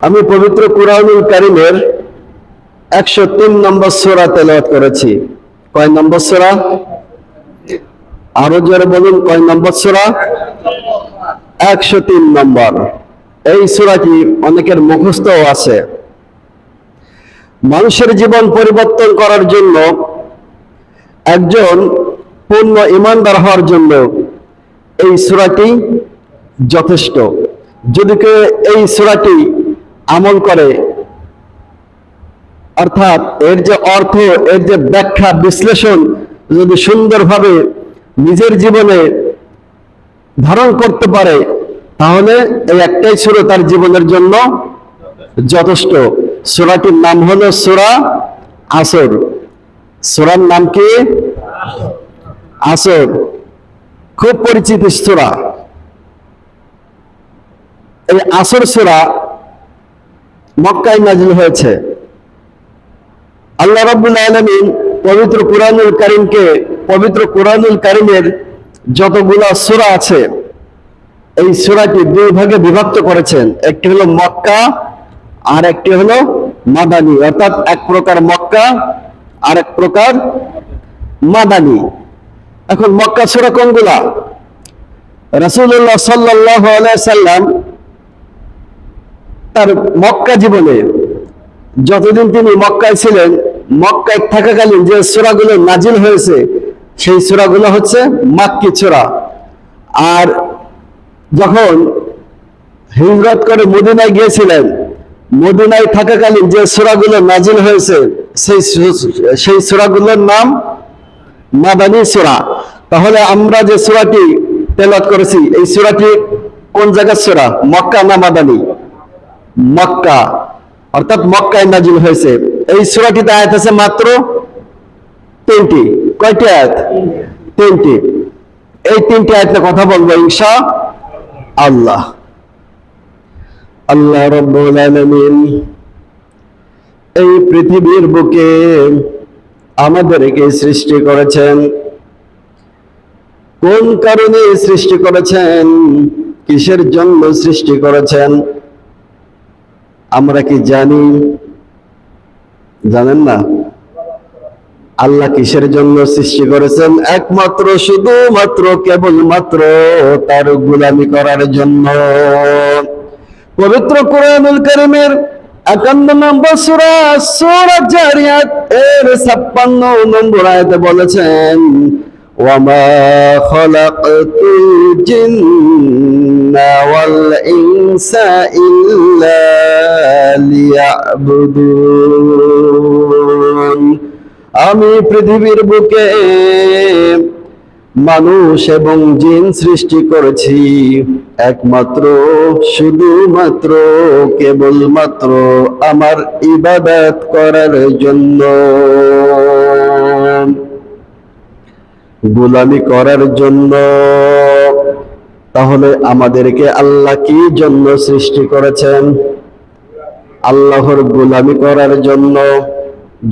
আমি পবিত্র কুরআনুল কারীমের 103 নম্বর সূরা তেলাওয়াত করেছি। কয় নম্বর সূরা? আরো জোরে বলুন, কয় নম্বর সূরা? 103 নম্বর। এই সূরাটি অনেকের মুখস্থও আছে। মানুষের জীবন পরিবর্তন করার জন্য, একজন পূর্ণ ঈমানদার হওয়ার জন্য এই সূরাটি যথেষ্ট। যদি কেউ এই সূরাটি আমল করে, অর্থাৎ এর যে অর্থ, এর যে ব্যাখ্যা বিশ্লেষণ যদি সুন্দরভাবে নিজের জীবনে ধারণ করতে পারে, তাহলে এই একটাই সূরা তার জীবনের জন্য যথেষ্ট। সূরাটির নাম হলো সূরা আসর। সূরার নাম কি? আসর। খুব পরিচিত সূরা। এই আসর সূরা মক্কায় নাজিল হয়েছে। আল্লাহ রাব্বুল আলামিন পবিত্র কুরআনুল কারীমকে, পবিত্র কুরআনুল কারীমের যতগুলো সূরা আছে, এই সূরাটি দুই ভাগে বিভক্ত করেছেন। একটি হলো মক্কা আর একটি হলো মাদানী, অর্থাৎ এক প্রকার মক্কা আর এক প্রকার মাদানী। এখন মক্কা সূরা কোনগুলা? রাসূলুল্লাহ সাল্লাল্লাহু আলাইহি সাল্লাম তার মক্কা জীবনে যতদিন তিনি মক্কায় ছিলেন, মক্কায় থাকাকালীন যে সূরাগুলো নাজিল হয়েছে, সেই সূরাগুলো হচ্ছে মাক্কি সূরা। আর যখন হিজরত করে মদিনায় গিয়েছিলেন, মদিনায় থাকাকালীন যে সূরাগুলো নাজিল হয়েছে, সেই সূরাগুলোর নাম মাদানী সূরা। তাহলে আমরা যে সূরাটি তেলাওয়াত করেছি, এই সূরাটি কোন জায়গার সূরা? মক্কা না মাদানী? মক্কা, অর্থাৎ মক্কায় নাজিল হয়েছে। এই সূরাটিতে আয়াত আছে মাত্র 3টি। কয়টি আয়াত? 3টি। এই 3টি আয়াতের কথা বলবো ইনশাআল্লাহ। আল্লাহ রাব্বুল আলামিন এই পৃথিবীর বুকে আমাদেরকে সৃষ্টি করেছেন। কোন কারণে সৃষ্টি করেছেন? কিসের জন্য সৃষ্টি করেছেন? আমরা কি জানি? জানেন না? আল্লাহ কিসের জন্য সৃষ্টি করেছেন? একমাত্র, শুধুমাত্র, কেবলমাত্র তার গোলামি করার জন্য। পবিত্র কুরআনুল কারীমের 51 নম্বর সূরা, সূরা জারিয়াত এর 56 নম্বর আয়াতে বলেছেন, ওয়ামা খালাকতুল জিন্না ওয়াল ইনসা ইল্লা লিয়াবুদুন। আমি পৃথিবীর বুকে মানুষ এবং জিন সৃষ্টি করেছি একমাত্র, শুধুমাত্র, কেবলমাত্র আমার ইবাদত করার জন্য, গোলামি করার জন্য। তাহলে আমাদেরকে আল্লাহ কি জন্য সৃষ্টি করেছেন? আল্লাহর গোলামি করার জন্য।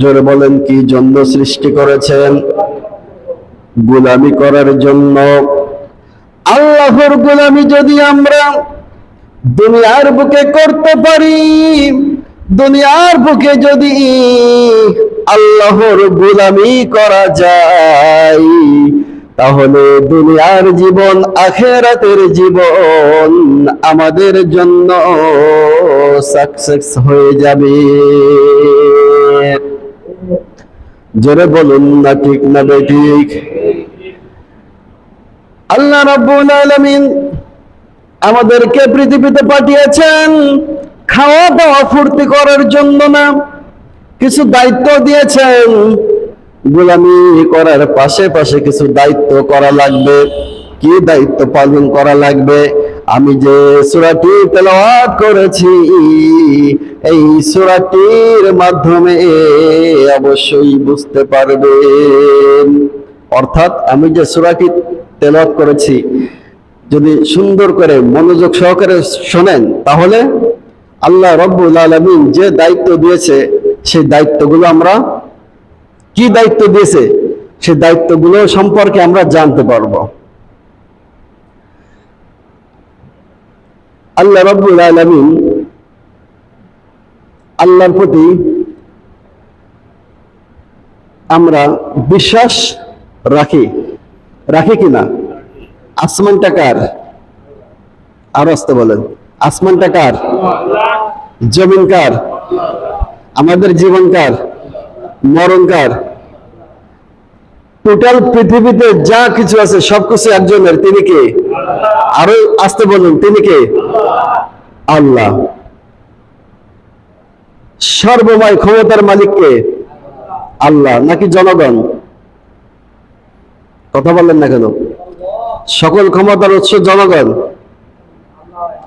জোরে বলেন, কি জন্য সৃষ্টি করেছেন? গোলামি করার জন্য। আল্লাহর গোলামি যদি আমরা দুনিয়ার বুকে করতে পারি, দুনিয়ার বুকে যদি আল্লাহর গোলামি করা যায়, তাহলে দুনিয়ার জীবন, আখিরাতের জীবন আমাদের জন্য সাকসেস হয়ে যাবে। জোরে বলুন না ঠিক না ঠিক? আল্লাহ রাব্বুল আলামিন আমাদেরকে পৃথিবীতে পাঠিয়েছেন খাওয়া দাওয়া ফুর্তি করার জন্য না, কিছু দায়িত্ব দিয়েছেন। গোলামি করার পাশে কিছু দায়িত্ব করা লাগবে। কি দায়িত্ব পালন করা লাগবে? আমি যে সূরাটি তেলাওয়াত করেছি, এই সূরাটির মাধ্যমে অবশ্যই বুঝতে পারবেন। অর্থাৎ আমি যে সূরাটি তেলাওয়াত করেছি, যদি সুন্দর করে মনোযোগ সহকারে শোনেন, তাহলে আল্লাহ রাব্বুল আলামিন যে দায়িত্ব দিয়েছে, সেই দায়িত্বগুলো আমরা, কি দায়িত্ব দিয়েছে, সেই দায়িত্বগুলো সম্পর্কে আমরা জানতে পারবো। আল্লাহ রাব্বুল আলামিন আল্লাহর প্রতি আমরা বিশ্বাস রাখি রাখি কিনা? আসমানটা কার? আরো আসতে বলেন। আসমানটা কার? জমিন কার? আমাদের জীবন কার? মরণ কার? টোটাল পৃথিবীতে যা কিছু আছে সবকিছু একজনের। তিনি কে? আরো আসতে বলুন, তিনি কে? আল্লাহ। সর্বময় ক্ষমতার মালিক কে? আল্লাহ নাকি জনগণ? কথা বলেন না কেন? সকল ক্ষমতার উৎস জনগণ,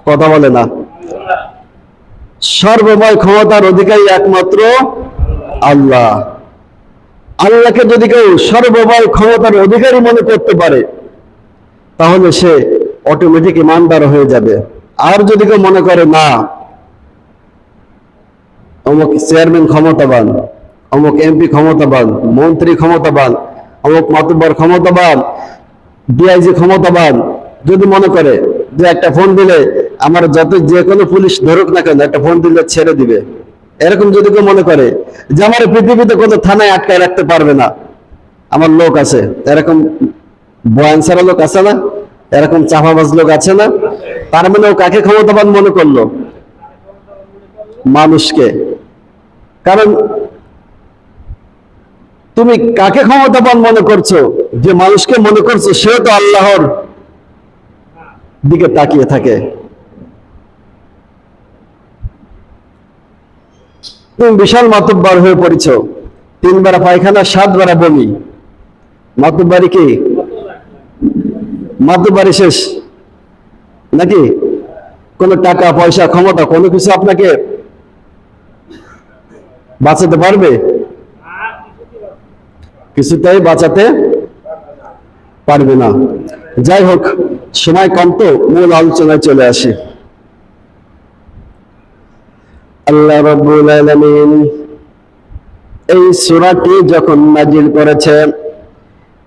কথা বলে না। সর্বময় ক্ষমতার অধিকারী একমাত্র আল্লাহ। আল্লাহকে যদি কেউ সর্বময় ক্ষমতার অধিকারী মনে করতে পারে তাহলে সে অটোমেটিক ইমানদার হয়ে যাবে। আর যদি কেউ মনে করে না অমুক চেয়ারম্যান ক্ষমতাবান, অমুক এমপি ক্ষমতাবান, মন্ত্রী ক্ষমতাবান, অমুক মাতব্বর ক্ষমতাবান, ডিআইজি ক্ষমতাবান, যদি মনে করে যে একটা ফোন দিলে আমার যত যে কোনো পুলিশ ধরুক না কেন একটা ফোন দিলে ছেড়ে দিবে, এরকম যদি কেউ মনে করে যে আমার পৃথিবীতে কোনো থানায় আটকায় রাখতে পারবে না, আমার লোক আছে, এরকম বয়ান ছাড়া লোক আছে না, এরকম চাপাবাজ লোক আছে না, তার মানে ও কাকে ক্ষমতাবান মনে করলো? মানুষকে। কারণ তুমি কাকে ক্ষমতাবান মনে করছো? যে মানুষকে মনে করছো সেও তো আল্লাহর দিকে তাকিয়ে থাকে। তুমি বিশাল মাতব্বর হয়ে পড়েছ, 3 বার পায়খানা 7 বার বমি, মাতব্বরি কি? মাতব্বরি শেষ নাকি? কোনো টাকা পয়সা ক্ষমতা কোনো কিছু আপনাকে বাঁচাতে পারবে? কিছুতেই বাঁচাতে পারবে না। যাই হোক, সময় কম তো মূল আলোচনায় চলে আসি। আল্লাহ রাব্বুল আলামিন এই সূরাটি যখন নাজিল করেছে,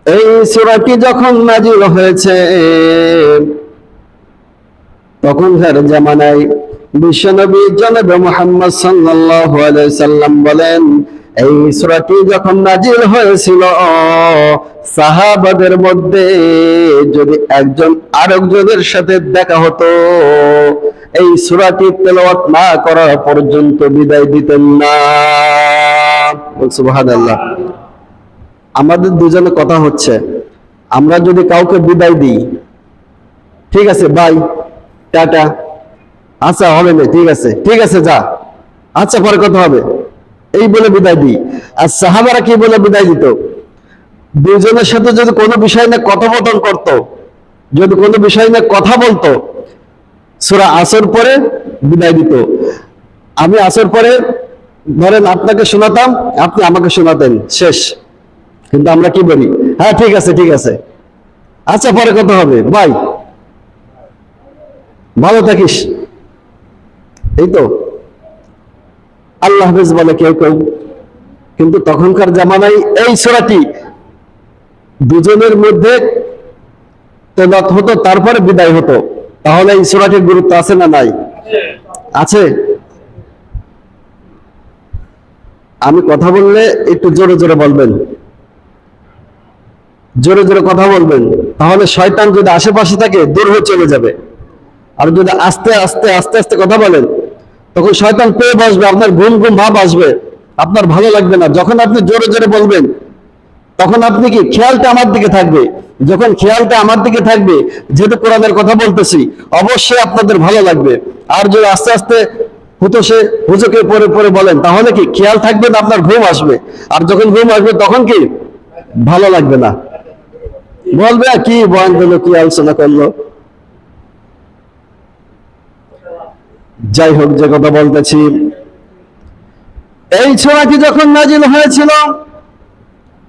এই সূরাটি যখন নাজিল হয়েছে তখনকার জামানায় বিশ্বনবী জনাব মুহাম্মদ সাল্লাল্লাহু আলাইহি সাল্লাম বলেন, এই সূরাটি যখন নাজিল হয়েছিল সাহাবাদের মধ্যে যদি একজন আরেকজনের সাথে দেখা হতো এই সূরাটি তেলাওয়াত না করা পর্যন্ত বিদায় দিতেন না। সুবহানাল্লাহ। আমাদের দুজনে কথা হচ্ছে, আমরা যদি কাউকে বিদায় দিই, ঠিক আছে বাই, টাটা, আচ্ছা হবে না, ঠিক আছে ঠিক আছে যা, আচ্ছা পরে কথা হবে, এই বলে বিদায় দিই। আর সাহাবারা কি বলে বিদায় দিত? দুজনের সাথে যদি কোনো বিষয় নিয়ে কথোপকথন করত, যদি কোনো বিষয় নিয়ে কথা বলতো, সূরা আসর পরে বিদায় দিত। আমি আসর পরে ধরেন আপনাকে শোনাতাম, আপনি আমাকে শোনাতেন, শেষ। কিন্তু আমরা কি বলি? হ্যাঁ ঠিক আছে ঠিক আছে, আচ্ছা পরে কথা হবে, বাই, ভালো থাকিস, এই তো। আল্লাহ হাফেজ বলে কেউ কেউ। কিন্তু তখনকার জামানায় এই সূরাটি দুজনের মধ্যে তেলাওয়াত হতো, তারপরে বিদায় হতো। তাহলে এই সূরাটির গুরুত্ব আছে না নাই? আছে। আমি কথা বললে একটু জোরে জোরে বলবেন, জোরে জোরে কথা বলবেন, তাহলে শয়তান যদি আশেপাশে থাকে দূর হয়ে চলে যাবে। আর যদি আস্তে আস্তে আস্তে আস্তে কথা বলেন তখন শয়তান পেয়ে বসবে, আপনার ঘুম ঘুম ভাব আসবে, আপনার ভালো লাগবে না। যখন আপনি জোরে জোরে বলবেন তখন আপনি কি খেয়ালটা আমার দিকে থাকবে, যখন খেয়ালটা আমার দিকে থাকবে, যেহেতু কোরআনের কথা বলতেছি, অবশ্যই আপনাদের ভালো লাগবে। আর যদি আস্তে আস্তে হুতোষে হুজুকে পরে পরে বলেন তাহলে কি খেয়াল থাকবে না, আপনার ঘুম আসবে। আর যখন ঘুম আসবে তখন কি ভালো লাগবে না, বলবে কি বয়ান করলো, কি আলোচনা করলো। যাই হোক, যে কথা বলতেছি, এই সূরাটি যখন নাজিল হয়েছিল,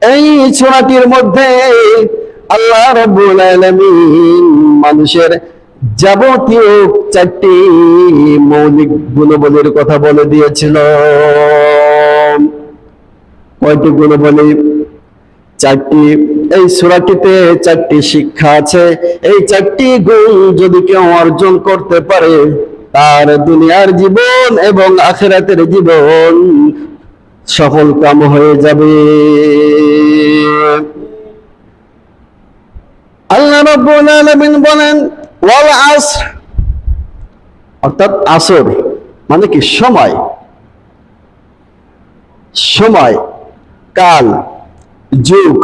এই সূরাটির মধ্যে আল্লাহ রাব্বুল আলামিন মানুষের যাবতীয় 4টি মৌলিক গুণাবলীর কথা বলে দিয়েছিল। কয়টি গুণাবলী? 4টি। এই সূরাটিতে 4টি শিক্ষা আছে। এই 4টি গুণ যদি কেউ অর্জন করতে পারে তার দুনিয়ার জীবন এবং আখিরাতের জীবন সফল কাম হয়ে যাবে। আল্লাহ রাব্বুল আলামিন বলেন ওয়াল আসর, অর্থাৎ আসর মানে কি সময়, সময়, কাল, যুগ,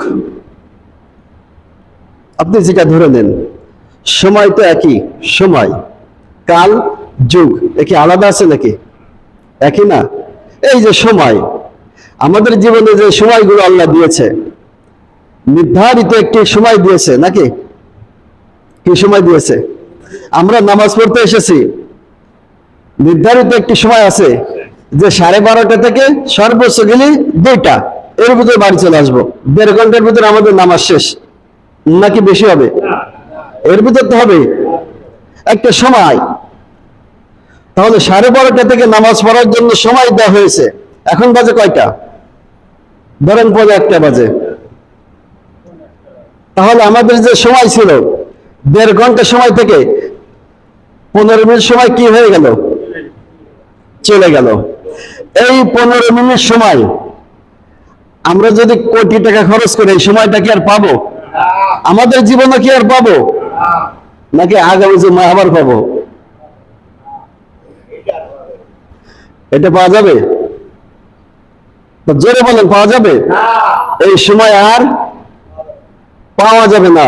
আপনি যেটা ধরে নেন, সময় তো একই, সময়, কাল, যুগ একে আলাদা আছে নাকি? একই না। এই যে সময়, আমাদের জীবনে যে সময়গুলো আল্লাহ দিয়েছে, নির্ধারিত একটি সময় দিয়েছে নাকি? কি সময় দিয়েছে? আমরা নামাজ পড়তে এসেছি, নির্ধারিত একটি সময় আছে যে 12:30 থেকে সর্বোচ্চ গেলে 2টা, এর ভিতরে বাড়ি চলে আসবো, 1.5 ঘন্টার ভিতরে আমাদের নামাজ শেষ, নাকি বেশি হবে? এর ভিতর তো হবে একটা সময়। তাহলে 12:30 থেকে নামাজ পড়ার জন্য সময় দেওয়া হয়েছে। এখন বাজে কয়টা? ধরেন 1:15 বাজে। তাহলে আমাদের যে সময় ছিল 1.5 ঘন্টা সময় থেকে 15 মিনিট সময় কি হয়ে গেল? চলে গেল। এই 15 মিনিট সময় আমরা যদি কোটি টাকা খরচ করি, এই সময়টা কি আর পাবো? আমাদের জীবনে কি আর পাবো? নাকি আগামী জন্মে আবার পাবো? এটা পাওয়া যাবে? জোরে বলেন, পাওয়া যাবে? এই সময় আর পাওয়া যাবে না।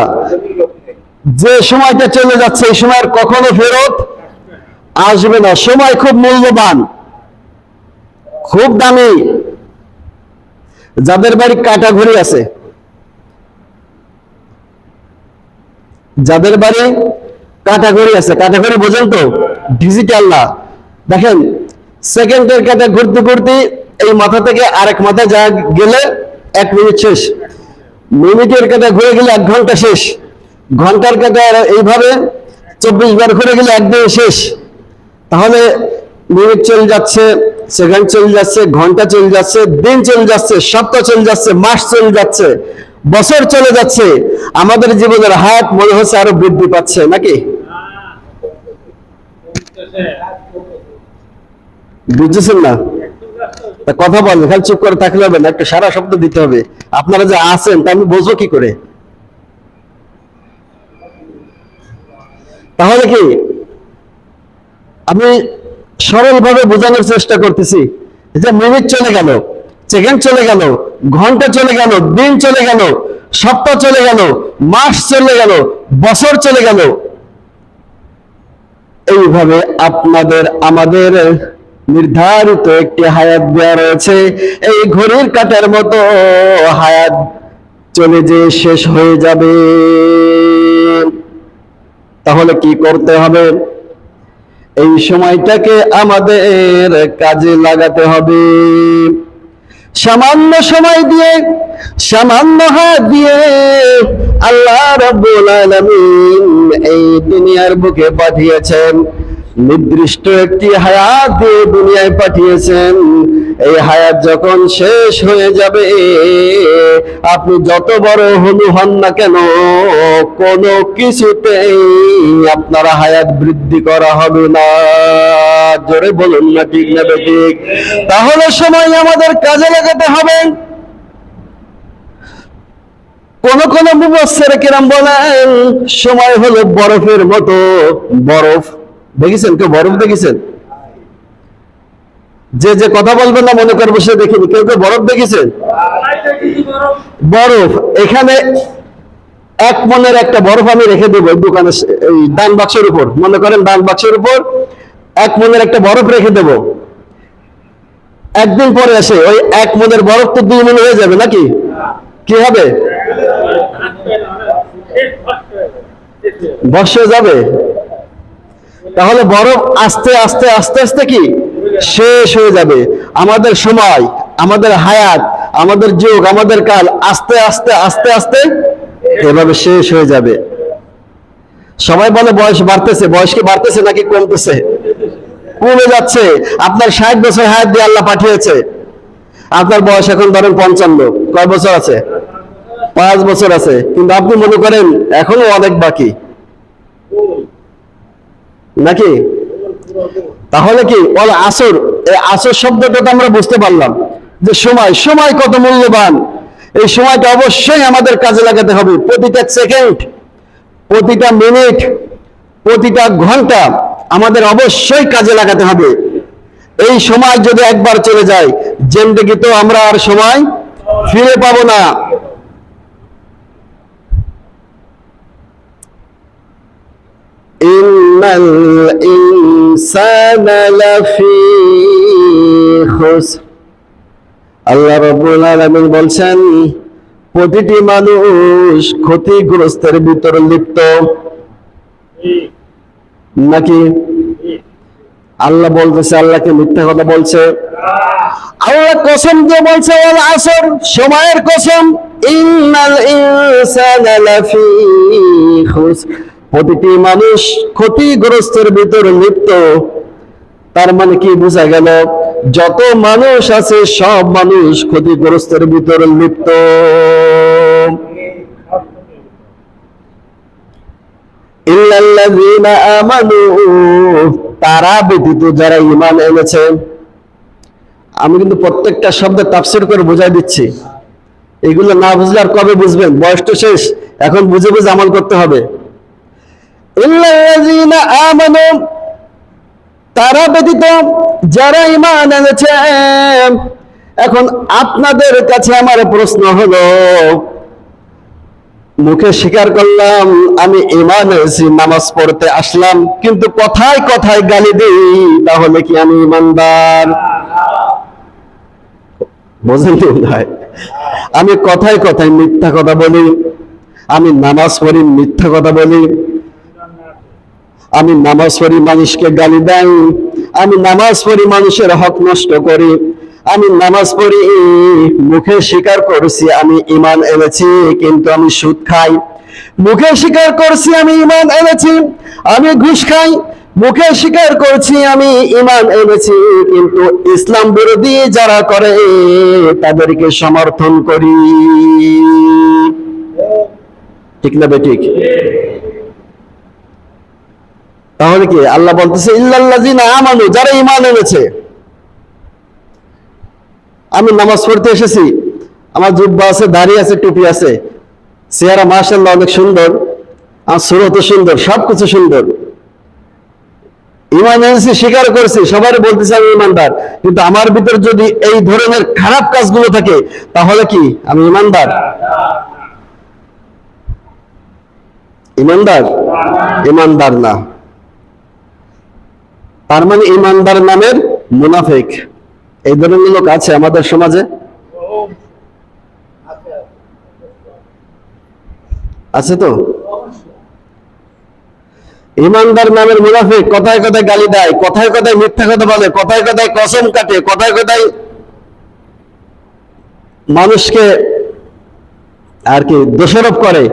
যে সময়টা চলে যাচ্ছে এই সময় আর কখনো ফেরত আসবে না। সময় খুব মূল্যবান, খুব দামি। যাদের বাড়ি কাটা ঘড়ি আছে, যাদের বাড়ি কাটা ঘড়ি আছে, কাটা ঘড়ি বোঝেন তো? ডিজিটাল না। দেখেন সেকেন্ডের কাটা ঘুরতে ঘুরতে এই মাথা থেকে আরেক মাথা যা গেলে 1 মিনিট শেষ, মিনিটের কাটা ঘুরে গেলে 1 ঘন্টা শেষ, ঘন্টার কাটা এইভাবে 24 বার ঘুরে গেলে 1 দিন শেষ। তাহলে মিনিট চলে যাচ্ছে, সেকেন্ড চলে যাচ্ছে, ঘন্টা চলে যাচ্ছে, দিন চলে যাচ্ছে, সপ্তাহ চলে যাচ্ছে, মাস চলে যাচ্ছে, বছর চলে যাচ্ছে। আমাদের জীবনের হায়াত মনে হচ্ছে আরো বৃদ্ধি পাচ্ছে নাকি? বুঝতেছেন না? কথা বলেন, খালি চুপ করে থাকলে হবে না, একটা সারা শব্দ দিতে হবে। আপনারা যে আছেন তা আমি বুঝবো কি করে? তাহলে কি আমি সরলভাবে বোঝানোর চেষ্টা করতেছি যে মিনিট চলে গেল, সেকেন্ড চলে গেল, ঘন্টা চলে গেল, দিন চলে গেল, সপ্তাহ চলে গেল, মাস চলে গেল, বছর চলে গেল। এইভাবে আপনাদের আমাদের নির্ধারিত একটি হায়াত দেওয়া রয়েছে। এই ঘড়ির কাঁটার মতো হায়াত চলে যে শেষ হয়ে যাবে। তাহলে কি করতে হবে? এই সময়টাকে আমাদের কাজে লাগাতে হবে। সামান্য সময় দিয়ে, সামান্য হাত দিয়ে আল্লাহ রাব্বুল আলামিন এই দুনিয়ার বুকে পাঠিয়েছেন, নির্দিষ্ট একটি হায়াত দিয়ে দুনিয়ায় পাঠিয়েছেন। এই হায়াত যখন শেষ হয়ে যাবে, আপনি যত বড় হলু হন না কেন, কোনো কিছুতেই আপনার হায়াত বৃদ্ধি করা হবে না। জোরে বলুন না ঠিক না ঠিক? তাহলে সময় আমাদের কাজে লাগাতে হবে। কোন কোন মুফাসসির কিরাম বলেন সময় হলো বরফের মতো। বরফ দেখেছেন? কেউ বরফ দেখেছেন? যে যে কথা বলবেন না মনে করবো সে দেখিনি। কেউ কেউ বরফ দেখেছেন? বরফ এখানে 1 মনের একটা বরফ আমি রেখে দেবো দোকানে, এই দান বাক্সের উপর। মনে করেন দান বাক্সের উপর 1 মনের একটা বরফ রেখে দেবো। একদিন পরে এসে ওই 1 মনের বরফ তো 2 মন হয়ে যাবে নাকি? কি হবে? বর্ষে যাবে। তাহলে বরফ আস্তে আস্তে আস্তে আস্তে কি শেষ হয়ে যাবে। আমাদের সময়, আমাদের হায়াত, আমাদের যুগ, আমাদের কাল আস্তে আস্তে আস্তে আস্তে এভাবে শেষ হয়ে যাবে। সবাই বলে বয়স বাড়তেছে, বয়স কি বাড়তেছে নাকি কমতেছে? কমে যাচ্ছে। আপনার 60 বছর হায়াত দিয়ে আল্লাহ পাঠিয়েছে, আপনার বয়স এখন ধরেন 55। কয় বছর আছে? 5 বছর আছে। কিন্তু আপনি মনে করেন এখনো অনেক বাকি নাকি? তাহলে কি ওয়াল আসর, এই আসর শব্দটা তো আমরা বুঝতে পারলাম যে সময়, সময় কত মূল্যবান। এই সময়টা অবশ্যই আমাদের কাজে লাগাতে হবে। প্রতিটা সেকেন্ড, প্রতিটা মিনিট, প্রতিটা ঘন্টা আমাদের অবশ্যই কাজে লাগাতে হবে। এই সময় যদি একবার চলে যায়, জিন্দেগি তো আমরা আর সময় ফিরে পাবো না। ইন্নাল ইনসানা লাফি খুসর, আল্লাহ রাব্বুল আলামিন বলছেন প্রতিটি মানুষ ক্ষতিগ্রস্তের ভিতর লিপ্ত। নাকি আল্লাহ বলতেছে, আল্লাহকে মিথ্যা কথা বলছে? আল্লাহ কসম দিয়ে বলছে ওয়াল আসর, সময়ের কসম, ইন্নাল ইনসানা লাফি খুসর, প্রতিটি মানুষ ক্ষতিগ্রস্তের ভিতর লিপ্ত। তার মানে কি বোঝা গেল? যত মানুষ আছে সব মানুষ ক্ষতিগ্রস্তের ভিতরে লিপ্ত। ইল্লাল্লাযীনা আমানু, তারা ব্যতীত যারা ঈমান এনেছে। আমি কিন্তু প্রত্যেকটা শব্দের তাফসীর করে বোঝাই দিচ্ছি। এগুলো না বুঝলে আর কবে বুঝবেন? বয়স তো শেষ, এখন বুঝে বুঝে আমল করতে হবে। ইল্লাল্লাযীনা আমানু, তারা ব্যতীত যারা ঈমান এনেছে। এখন আপনাদের কাছে আমার প্রশ্ন হলো, মুখে স্বীকার করলাম আমি ঈমান এনেছি, নামাজ পড়তে আসলাম, কিন্তু কথায় কথায় গালি দিই, তাহলে কি আমি ঈমানদার? বোঝেন কি ভাই? আমি কথায় কথায় মিথ্যা কথা বলি, আমি নামাজ পড়ি মিথ্যা কথা বলি, আমি নামাজ পড়ি মানুষকে গালি দেই, আমি নামাজ পড়ি মানুষের হক নষ্ট করি, আমি নামাজ পড়ি মুখে স্বীকার করছি আমি ঈমান এনেছি, কিন্তু আমি সুদ খাই। মুখে স্বীকার করছি আমি ঈমান এনেছি, আমি ঘুষ খাই। মুখে স্বীকার করছি আমি ঈমান এনেছি, কিন্তু ইসলাম বিরোধী যারা করে তাদেরকে সমর্থন করি। ঠিক না বেঠিক? তাহলে কি আল্লাহ বলতেছে ইল্লাল্লাযীনা আমানু, যারা ঈমান এনেছে। আমি নামাজ পড়তে এসেছি, আমার জুব্বা আছে, দাড়ি আছে, টুপি আছে, চেহারা মাশাআল্লাহ অনেক সুন্দর, আর সুরত সুন্দর, সবকিছু সুন্দর। ঈমান এনেছি, স্বীকার করেছি, সবাই বলতেছে আমি ঈমানদার, কিন্তু আমার ভিতর যদি এই ধরনের খারাপ কাজগুলো থাকে, তাহলে কি আমি ঈমানদার? ঈমানদার? ঈমানদার না। তার মানে ঈমানদার নামের মুনাফিক। এই ধরনের লোক আছে আমাদের সমাজে, আছে তো? ঈমানদার নামের মুনাফিক কথায় কথায় গালি দেয়, কথায় কথায় মিথ্যা কথা বলে, কথায় কথায় কসম কাটে, কথায় কথায় মানুষকে আর কি দোষারোপ করে,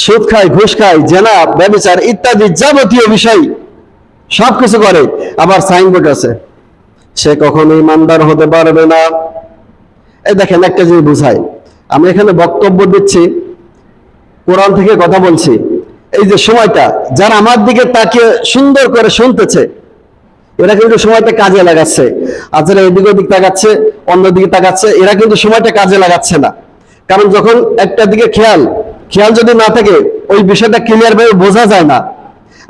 সুদ খায়, ঘুষ খায়, জেনা, ব্যভিচার ইত্যাদি যাবতীয় বিষয় সবকিছু করে। আবার সাইনবোর্ড আছে, সে কখনো ঈমানদার হতে পারবে না। এই দেখেন একটা জিনিস বুঝাই, আমি এখানে বক্তব্য দিচ্ছি, কোরআন থেকে কথা বলছি। এই যে সময়টা, যারা আমার দিকে তাকিয়ে সুন্দর করে শুনতেছে, এরা কিন্তু সময়টা কাজে লাগাচ্ছে। আর যারা এদিক ওদিক তাকাচ্ছে, অন্যদিকে তাকাচ্ছে, এরা কিন্তু সময়টা কাজে লাগাচ্ছে না। কারণ যখন একটা দিকে খেয়াল যদি না থাকে, ওই বিষয়টা ক্লিয়ার ভাবে বোঝা যায় না।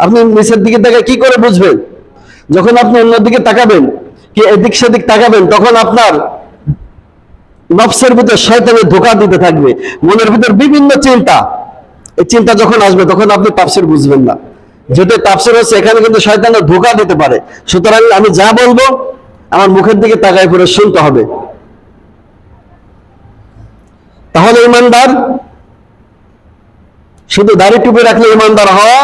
আপনি নিচের দিকে তাকায় কি করে বুঝবেন? যখন আপনি অন্যদিকে তাকাবেন, কি এদিক সেদিক তাকাবেন, তখন আপনার নফসের ভিতর শয়তানের ধোঁকা দিতে থাকবে, মনের ভিতর বিভিন্ন চিন্তা। এই চিন্তা যখন আসবে, তখন আপনি তাফসীর বুঝবেন না। যেটা তাফসীর হচ্ছে, এখানে কিন্তু শয়তানের ধোঁকা দিতে পারে। সুতরাং আমি যা বলবো আমার মুখের দিকে তাকায় করে শুনতে হবে। তাহলে ঈমানদার শুধু দাড়ি টুপি রাখলে ঈমানদার হওয়া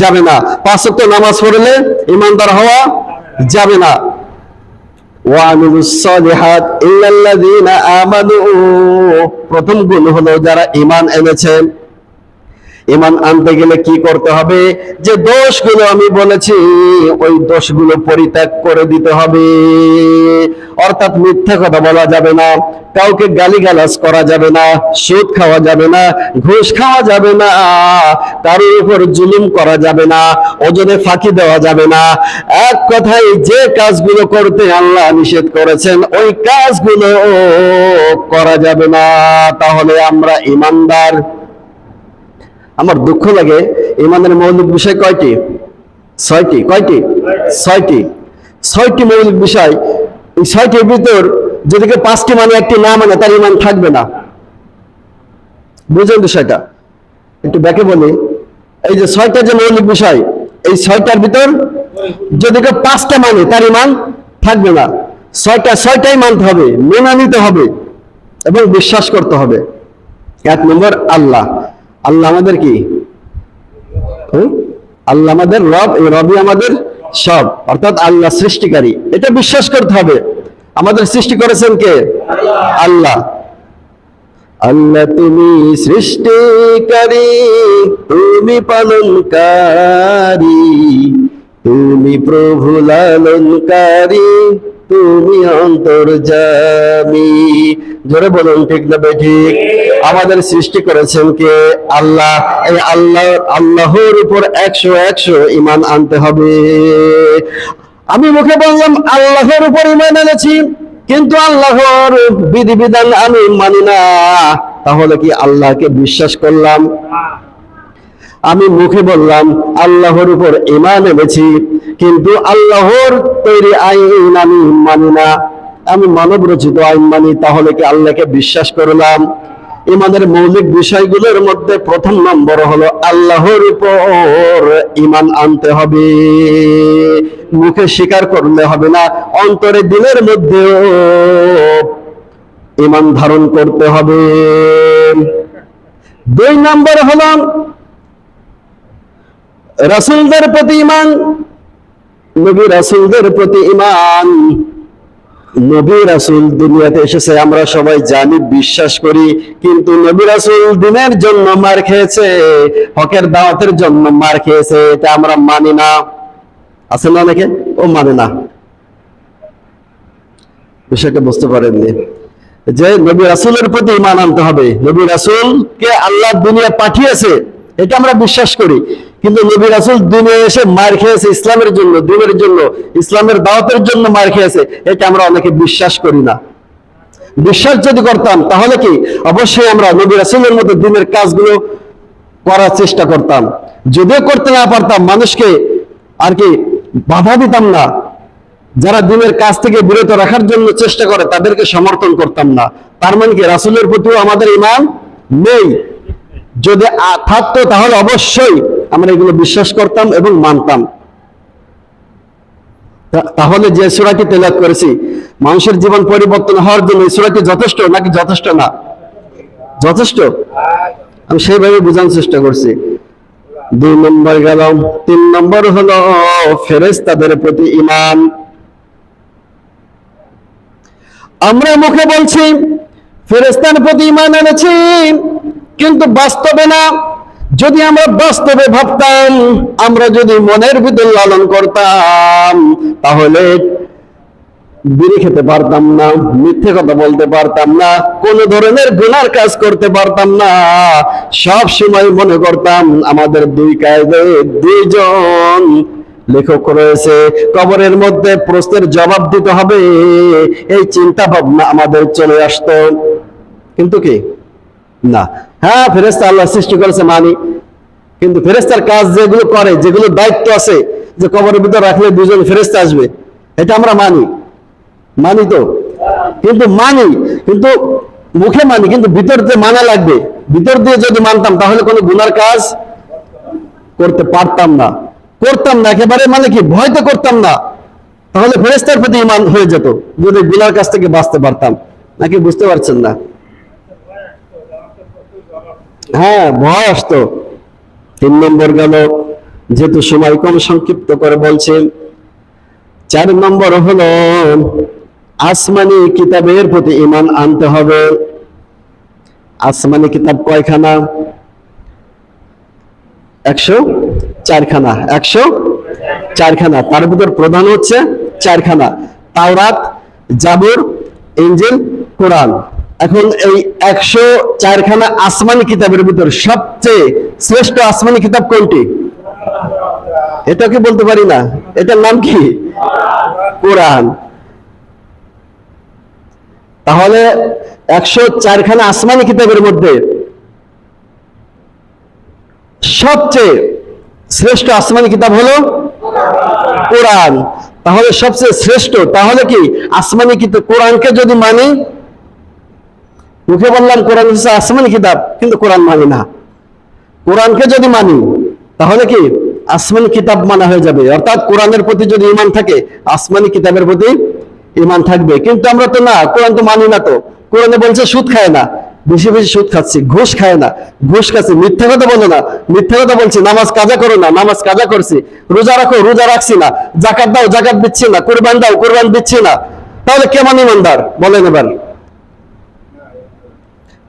যাবে না, 5 ওয়াক্ত নামাজ পড়লে ঈমানদার হওয়া যাবে না। ওয়ামিলুস সালিহাত ইল্লাল্লাযীনা আমানু, প্রথম গুণ হলো যারা ঈমান এনেছেন। ঈমান আনতে গেলে কি করতে হবে? যে দোষগুলো আমি বলেছি ওই দোষগুলো পরিত্যাগ করে দিতে হবে। অর্থাৎ মিথ্যা কথা বলা যাবে না, কাউকে গালিগালাজ করা যাবে না, সুদ খাওয়া যাবে না, ঘুষ খাওয়া যাবে না, কারোর উপর জুলুম করা যাবে না, ওজনে ফাঁকি দেওয়া যাবে না। এক কথায় যে কাজগুলো করতে আল্লাহ নিষেধ করেছেন ওই কাজগুলো করা যাবে না। তাহলে আমরা ঈমানদার। আমার দুঃখ লাগে, ঈমানের মৌলিক বিষয় কয়টি? ছয়টি। কয়টি? ছয়টি। ছয়টি মৌলিক বিষয়। এই ছয়টির ভিতর যদি কেউ পাঁচটি মানে একটি না মানে তার ঈমান থাকবে না। বুঝলেন বিষয়টা? একটু ব্যাকে বলি, এই যে ছয়টা যে মৌলিক বিষয়, এই ছয়টার ভিতর যদি কেউ পাঁচটা মানে তার ঈমান থাকবে না। ছয়টাই মানতে হবে, মেনে নিতে হবে এবং বিশ্বাস করতে হবে। এক নম্বর, আল্লাহ। আল্লাহ আমাদের কি? আল্লাহ আমাদের রব, এই রবই আমাদের সব, অর্থাৎ আল্লাহ সৃষ্টিকারী, এটা বিশ্বাস করতে হবে। আমাদের সৃষ্টি করেছেন কে? আল্লাহ। আল্লাহ তুমি সৃষ্টিকারী, তুমি পালনকারী, তুমি প্রভু লালনকারী, তুমি অন্তর্যামী। জোরে বলুন ঠিক না বেঠিক? আমাদের সৃষ্টি করেছেন কে? আল্লাহ। এই আল্লাহর উপর 100 ঈমান আনতে হবে। আমি মুখে বললাম আল্লাহর উপর ঈমান এনেছি, কিন্তু আল্লাহর বিধিবিধান আমি মানি না, তাহলে কি আল্লাহকে বিশ্বাস করলাম? আমি মুখে বললাম আল্লাহর উপর ঈমান এনেছি, কিন্তু আল্লাহর তৈরি আইন আমি মানি না, আমি মানব রচিত আইন মানি, তাহলে কি আল্লাহকে বিশ্বাস করলাম? ঈমানের মৌলিক বিষয়গুলোর মধ্যে প্রথম নম্বর হলো আল্লাহর উপর ঈমান আনতে হবে। মুখে স্বীকার করলে হবে না, অন্তরে দিলের মধ্যেও ঈমান ধারণ করতে হবে। দুই নম্বর হলো রাসূলদের প্রতি ঈমান। নবী রাসূলদের প্রতি ঈমান। নবী রাসূল দুনিয়াতে এসেছে আমরা সবাই জানি, বিশ্বাস করি, কিন্তু নবী রাসূল দিনের জন্য মার খেয়েছে, হকের দাওয়াতের জন্য মার খেয়েছে, এটা আমরা মানি না। আছে না অনেকে ও মানে না। বিষয়টা বুঝতে পারেননি যে নবী রাসূলের প্রতি ঈমান আনতে হবে। নবী রাসূলকে আল্লাহ দুনিয়া পাঠিয়েছে এটা আমরা বিশ্বাস করি, কিন্তু নবী রাসূল দুনিয়ায় এসে মার খেয়েছে ইসলামের জন্য, দ্বীনের জন্য, ইসলামের দাওয়াতের জন্য মার খেয়েছে, এটা আমরা অনেকে বিশ্বাস করি না। বিশ্বাস যদি করতাম তাহলে কি অবশ্যই আমরা নবী রাসূলের মতো দ্বীনের কাজগুলো করার চেষ্টা করতাম। যদিও করতে না পারতাম, মানুষকে আর কি বাধা দিতাম না, যারা দ্বীনের কাজ থেকে বিরত রাখার জন্য চেষ্টা করে তাদেরকে সমর্থন করতাম না। তার মানে কি রাসূলের প্রতিও আমাদের ঈমান নেই? যদি থাকতো তাহলে অবশ্যই আমরা এগুলো বিশ্বাস করতাম এবং মানতাম। তাহলে যে সূরাটি তেলাওয়াত করেছি, মানুষের জীবন পরিবর্তন হওয়ার জন্য এই সূরাটি যথেষ্ট নাকি যথেষ্ট না? যথেষ্ট। আমি সেইভাবে বোঝানোর চেষ্টা করছি। 2 নম্বর গেল। 3 নম্বর হলো ফেরেশতাদের প্রতি ঈমান। আমরা মুখে বলছি ফেরেশতার প্রতি ঈমান এনেছি, কিন্তু বাস্তবে না। যদি আমরা বাস্তবে ভাবতাম, আমরা যদি মনের ভিতর লালন করতাম, তাহলে বিড়ি খেতে পারতাম না, মিথ্যে কথা বলতে পারতাম না, কোন ধরনের গুনার কাজ করতে পারতাম না। সব সময় মনে করতাম আমাদের দুই কায়দে দুইজন লেখক রয়েছে, কবরের মধ্যে প্রশ্নের জবাব দিতে হবে, এই চিন্তা ভাবনা আমাদের চলে আসতো। কিন্তু কি না, হ্যাঁ ফেরেশতা আল্লাহ সৃষ্টি করেছে মানি, কিন্তু ফেরেশতার কাজ যেগুলো করে, যেগুলো দায়িত্ব আছে, যে কবরের ভিতর রাখলে দুজন ফেরেশতা আসবে, এটা আমরা মানি তো, কিন্তু মুখে মানি, কিন্তু ভিতর দিয়ে মানা লাগবে। ভিতর দিয়ে যদি মানতাম তাহলে কোনো গুনার কাজ করতে পারতাম না, একেবারে মানে কি ভয় তো করতাম না, তাহলে ফেরেশতার প্রতি ঈমান হয়ে যেত যদি গুনার কাছ থেকে বাঁচতে পারতাম। নাকি বুঝতে পারছেন না? হ্যাঁ, ভয় আসতো। 3 নম্বর গেল, যেহেতু সময় কম সংক্ষিপ্ত করে বলছেন। 4 নম্বর হলো আসমানি কিতাবের প্রতি ঈমান আনতে হবে। আসমানি কিতাব কয়খানা? 104খানা, 104খানা। তার ভিতর প্রধান হচ্ছে 4খানা, তাওরাত, জাবুর, ইনজিল, কোরআন। এখন এই 104খানা আসমানি কিতাবের ভিতর সবচেয়ে শ্রেষ্ঠ আসমানি কিতাব কোনটি? এটা কি বলতে পারি না, এটার নাম কি? কোরআন। তাহলে 104খানা আসমানি কিতাবের মধ্যে সবচেয়ে শ্রেষ্ঠ আসমানি কিতাব হলো কোরআন। তাহলে সবচেয়ে শ্রেষ্ঠ, তাহলে কি আসমানি কিতাব কোরআনকে যদি মানি, মুখে বললাম কোরআন হচ্ছে আসমানি কিতাব, কিন্তু কোরআন মানি না। কোরআনকে যদি মানি তাহলে কি আসমানি কিতাব মানা হয়ে যাবে, অর্থাৎ কোরআনের প্রতি যদি ঈমান থাকে আসমানি কিতাবের প্রতি ঈমান থাকবে। কিন্তু আমরা তো না, কোরআন তো মানি না। তো কোরআনে বলছে সুদ খায় না, বেশি বেশি সুদ খাচ্ছি, ঘুষ খায় না, ঘুষ খাচ্ছি, মিথ্যা কথা বলো না, মিথ্যা কথা বলছি, নামাজ কাজা করো না, নামাজ কাজা করছি, রোজা রাখো, রোজা রাখছি না, জাকাত দাও, জাকাত দিচ্ছি না, কুরবান দাও, কুরবান দিচ্ছি না। তাহলে কেমন ইমানদার বলেন এবার?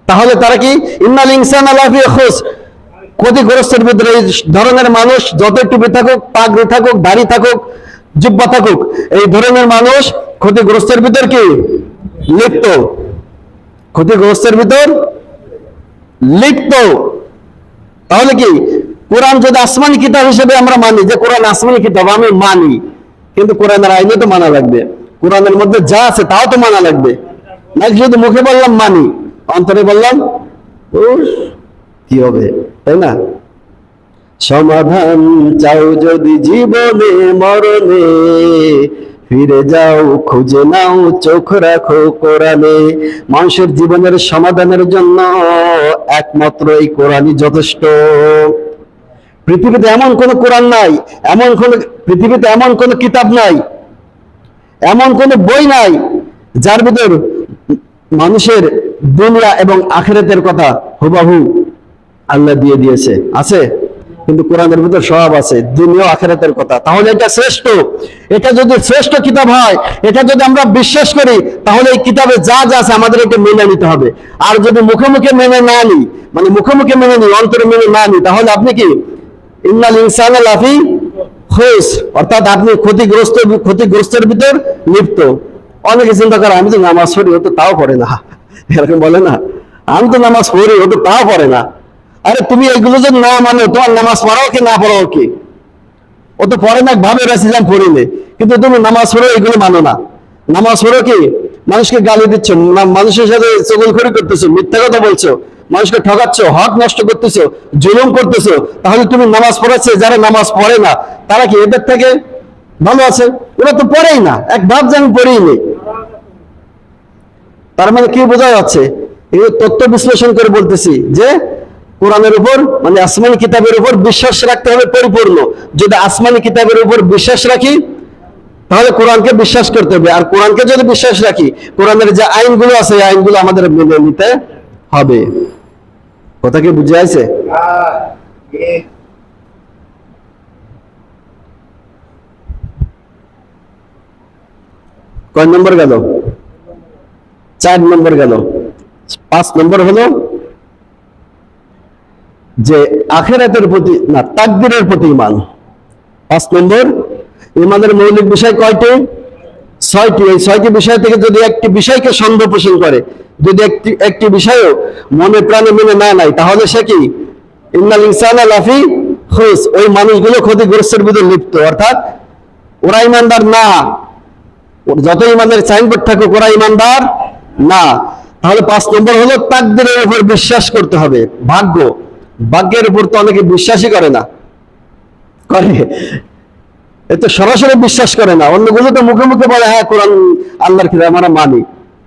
তাহলে তারা কি ইন্নাল ইনসানা লাফি খুস, ক্ষতিগ্রস্তের ভিতরে। এই ধরনের মানুষ যত টুপি থাকুক, পাগড়ি থাকুক, দাড়ি থাকুক, জুব্বা থাকুক, এই ধরনের মানুষ ক্ষতিগ্রস্তের ভিতর কি লিপ্ত, ক্ষতিগ্রস্তের ভিতর লিপ্ত। তাহলে কি কোরআন যদি আসমানি কিতাব হিসেবে আমরা মানি, যে কোরআন আসমানি কিতাব আমি মানি, কিন্তু কোরআনের আইনে তো মানা লাগবে, কোরআনের মধ্যে যা আছে তাও তো মানা লাগবে। নাকি শুধু মুখে বললাম মানি, অন্তরে বললাম কি হবে, তাই না? সমাধান চাও যদি জীবনে মরণে, ফিরে যাও খুঁজে নাও চোখ রাখো কোরআনে। মানুষের জীবনের সমাধানের জন্য একমাত্র এই কোরআনই যথেষ্ট। পৃথিবীতে এমন কোন কোরআন নাই, পৃথিবীতে এমন কোন কিতাব নাই, এমন কোন বই নাই যার ভিতর মানুষের দুনিয়া এবং আখিরাতের কথা হুবহু আল্লাহ দিয়ে দিয়েছে। আছে? কিন্তু কোরআনের ভিতর সব আছে, দুনিয়া আখিরাতের কথা। তাহলে এটা শ্রেষ্ঠ। এটা যদি শ্রেষ্ঠ কিতাব হয়, এটা যদি আমরা বিশ্বাস করি, তাহলে এই কিতাবে যা যা আছে আমাদের এটা মেনে নিতে হবে। আর যদি মুখে মুখে মেনে না নিই, মানে মুখে মুখে মেনে নিই, অন্তরে মেনে না নিই, তাহলে আপনি কি ইন্নাল ইনসানা লাফি খুস, অর্থাৎ আপনি ক্ষতিগ্রস্তের ভিতর লিপ্ত। অনেকে চিন্তা করে আমি তো নামাজ পড়ি, ও তো তাও পড়ে না, এরকম বলে না, আমি তো নামাজ পড়ি, ও তো তাও পড়ে না। আরে তুমি এইগুলো যদি না মানে, তোমার নামাজ পড়াও কি না পড়াও কি? ও তো পড়ে না, ভাবে রাখছিলাম পড়িলে, কিন্তু তুমি নামাজ পড়ো এগুলো মানো না। নামাজ পড়ো কি মানুষকে গালি দিচ্ছ, মানুষের সাথে চগলখড়ি করতেছো, মিথ্যা কথা বলছো, মানুষকে ঠকাচ্ছ, হক নষ্ট করতেছো, জুলুম করতেছো। তাহলে তুমি নামাজ পড়াচ্ছে, যারা নামাজ পড়ে না তারা কি এদের থেকে ভালো আছে? ওরা তো পড়েই না, এক ভাব যে আমি পড়েই নেই। তার মানে কি বোঝা যাচ্ছে? এই তথ্য বিশ্লেষণ করে বলতেছি যে কোরআনের উপর, মানে আসমানি কিতাবের উপর বিশ্বাস রাখতে হবে পরিপূর্ণ। যদি আসমানি কিতাবের উপর বিশ্বাস রাখি তাহলে কোরআনকে বিশ্বাস করতে হবে। আর কোরআনকে যদি বিশ্বাস রাখি, কোরআনের যে আইনগুলো আছে এই আইনগুলো আমাদের মেনে নিতে হবে। কথা কি বুঝে আছে? কয় নম্বর গেল? 4 নম্বর গেল। 5 নম্বর হলো যে আখিরাতের প্রতি না, তাকদীরের প্রতি ঈমান। 5 নম্বর, ঈমানের মৌলিক বিষয় কয়টি? 6টি। এই 6টি বিষয় থেকে যদি একটি বিষয়কে সন্দেহ পোষণ করে, যদি একটি বিষয়ও মনে প্রাণে মেনে না নেয়, তাহলে সে কি ইন্নাল ইনসানা লাফি খুস, ওই মানুষগুলো ক্ষতিগ্রস্তের ভিতর লিপ্ত। অর্থাৎ ওরা ঈমানদার না, যত ঈমানের সাইনবোর্ড থাকুক ওরা ঈমানদার না। তাহলে 5 নম্বর হলো তাকদীরের উপর বিশ্বাস করতে হবে। ভাগ্যের উপর তো অনেকে বিশ্বাসই করে না, করে এত সরাসরি বিশ্বাস করে না। অন্যগুলো তো মুখে মুখে বলে হ্যাঁ কোরআন আল্লাহর কিতাব আমরা মানি,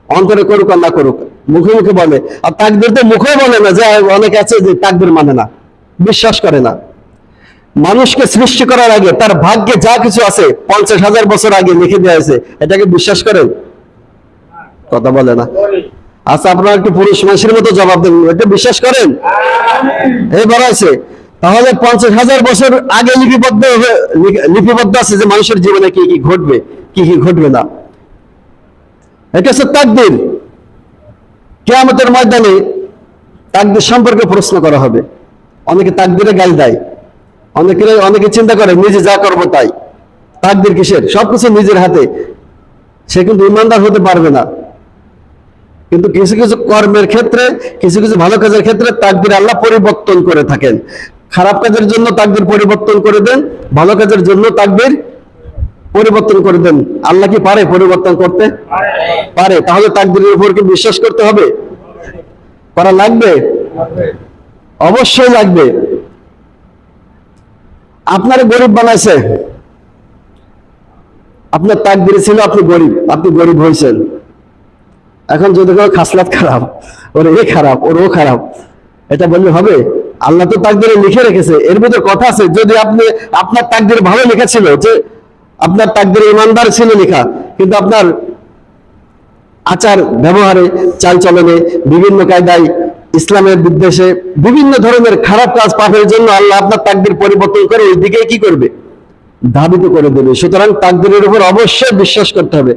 অন্তরে করুক আর না করুক মুখে মুখে বলে। আর তাকদীর তো মুখে বলে না, যে অনেকে আছে যে তাকদীর মানে না, বিশ্বাস করে না। মানুষকে সৃষ্টি করার আগে তার ভাগ্যে যা কিছু আছে 50,000 বছর আগে লিখে দেওয়া হয়েছে, এটাকে বিশ্বাস করেন? কথা বলে না। আচ্ছা, আপনারা একটু পুরুষ মানুষের মতো জবাব দেন, এটা বিশ্বাস করেন? এই বড় আছে। তাহলে 50,000 বছর আগে লিপিবদ্ধ আছে যে মানুষের জীবনে কি কি ঘটবে, কি কি ঘটবে না। এটা হচ্ছে তাকদীর। কিয়ামতের ময়দানে তাকদীর সম্পর্কে প্রশ্ন করা হবে। অনেকে তাকদীরে গাল দেয়, অনেকে চিন্তা করে নিজে যা করবো তাই, তাকদীর কিসের, সবকিছু নিজের হাতে, সে কিন্তু ইমানদার হতে পারবে না। কিন্তু কিছু কিছু কর্মের ক্ষেত্রে, কিছু কিছু ভালো কাজের ক্ষেত্রে তাকদীর আল্লাহ পরিবর্তন করে থাকেন। খারাপ কাজের জন্য তাকদীর পরিবর্তন করে দেন, ভালো কাজের জন্য তাকদীর পরিবর্তন করে দেন। আল্লাহ কি পারে পরিবর্তন করতে? পারে। তাহলে তাকদীরের উপর কি বিশ্বাস করতে হবে? করা লাগবে? অবশ্যই লাগবে। আপনারে গরিব বানাইছে, আপনার তাকদীরে ছিল আপনি গরিব, আপনি গরিব হয়েছেন। এখন যদি কেউ খাসলাত খারাপ, ওর এ খারাপ, ওর ও খারাপ, এটা বললে হবে? আল্লাহ তো তাকদীরে লিখে রেখেছে, এর ভিতরে কথা আছে। যদি আপনি, আপনার তাকদীরে ভালো লেখা ছিল, যে আপনার তাকদীরে ইমানদার ছিল লেখা, কিন্তু আপনার আচার ব্যবহারে, চাল চলনে, বিভিন্ন কায়দায়, ইসলামের বিদ্বেষে, বিভিন্ন ধরনের খারাপ কাজ, পাপের জন্য আল্লাহ আপনার তাকদীর পরিবর্তন করে ওই দিকে কি করবে? ধাবিত করে দেবে। সুতরাং তাকদীরের উপর অবশ্যই বিশ্বাস করতে হবে।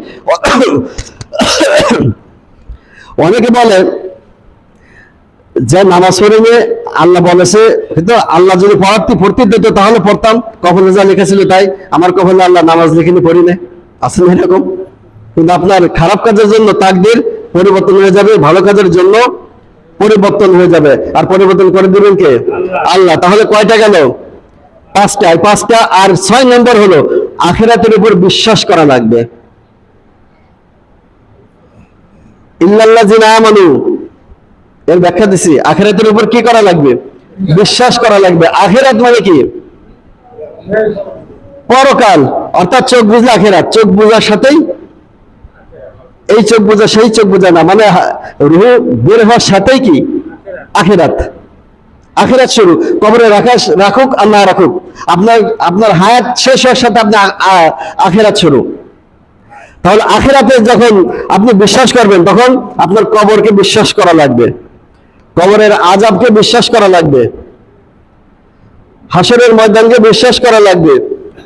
অনেকে বলে যে নামাজ পড়ে নিয়ে আল্লাহ বলেছে, কিন্তু আল্লাহ যদি পড়তে দিত তাহলে পড়তাম, কপালে যা লেখা ছিল তাই, আমার কপালে আল্লাহ নামাজ লিখিনি, পড়ি না, আছে না এরকম? কিন্তু আপনার খারাপ কাজের জন্য তাকদীর পরিবর্তন হয়ে যাবে, ভালো কাজের জন্য পরিবর্তন হয়ে যাবে। আর পরিবর্তন করে দিবেন কে? আল্লাহ। তাহলে কয়টা গেল? পাঁচটা। পাঁচটা। আর 6 নম্বর হলো আখিরাতের উপর বিশ্বাস করা লাগবে। ইল্লাল্লাযিনা আমানু, এর ব্যাখ্যা দিছি। আখিরাতের উপর কি করা লাগবে? বিশ্বাস করা লাগবে। আখিরাত মানে কি? পরকাল, অর্থাৎ চোখ বুঝলে আখিরাত। চোখ বুঝার সাথেই, এই চোখ বোঝা সেই চোখ বোঝা না, মানে রূহ বের হওয়ার সাথেই কি? আখিরাত। আখিরাত শুরু। কবরে রাখুক আর না রাখুক, আপনার হায়াত শেষ হওয়ার সাথে আপনি আখিরাত শুরু। তাহলে আখিরাতে যখন আপনি বিশ্বাস করবেন, তখন আপনার কবরকে বিশ্বাস করা লাগবে, কবরের আযাবকে বিশ্বাস করা লাগবে, হাসরের ময়দানকে বিশ্বাস করা লাগবে,